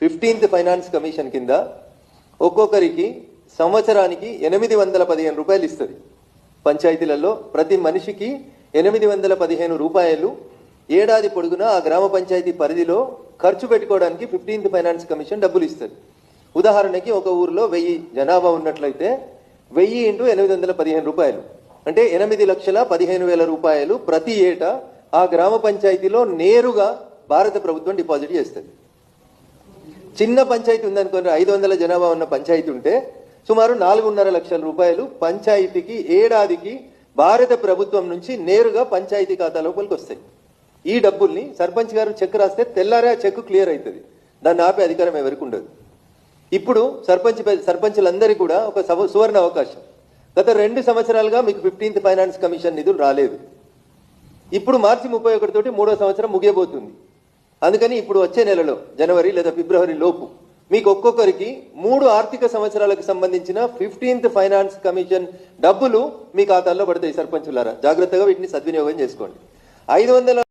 15th finance commission కింద ఒక్కొక్కరికి సంవత్సరానికి 815 రూపాయలు ఇస్తుంది. పంచాయతీలలో ప్రతి మనిషికి 815 రూపాయలు ఏడాది పొడుగునా ఆ గ్రామ పంచాయతీ పరిధిలో ఖర్చు పెట్టుకోవడానికి 15th ఫైనాన్స్ కమిషన్ డబ్బులు ఇస్తుంది. ఉదాహరణకి ఒక ఊర్లో 1000 జనాభా ఉన్నట్లయితే 1000 × 815 రూపాయలు అంటే 8,15,000 రూపాయలు ప్రతి ఏటా ఆ గ్రామ పంచాయతీలో నేరుగా భారత ప్రభుత్వం డిపాజిట్ చేస్తుంది. చిన్న పంచాయతీ ఉందనుకోండి, 500 జనాభా ఉన్న పంచాయతీ ఉంటే సుమారు 4.5 లక్షల రూపాయలు పంచాయతీకి ఏడాదికి భారత ప్రభుత్వం నుంచి నేరుగా పంచాయతీ ఖాతా లోపలికి వస్తాయి. ఈ డబ్బుల్ని సర్పంచ్ గారు చెక్ రాస్తే తెల్లారే ఆ చెక్ క్లియర్ అవుతుంది. దాన్ని ఆపే అధికారం ఎవరికి ఉండదు. ఇప్పుడు సర్పంచులందరికీ కూడా ఒక సువర్ణ అవకాశం. గత 2 సంవత్సరాలుగా మీకు 15th ఫైనాన్స్ కమిషన్ నిధులు రాలేదు. ఇప్పుడు మార్చి 31 తోటి 3వ సంవత్సరం ముగియబోతుంది. అందుకని ఇప్పుడు వచ్చే నెలలో జనవరి లేదా ఫిబ్రవరి లోపు మీకు ఒక్కొక్కరికి 3 ఆర్థిక సంవత్సరాలకు సంబంధించిన 15th ఫైనాన్స్ కమిషన్ డబ్బులు మీ ఖాతాల్లో పడతాయి. సర్పంచులారా జాగ్రత్తగా వీటిని సద్వినియోగం చేసుకోండి. 500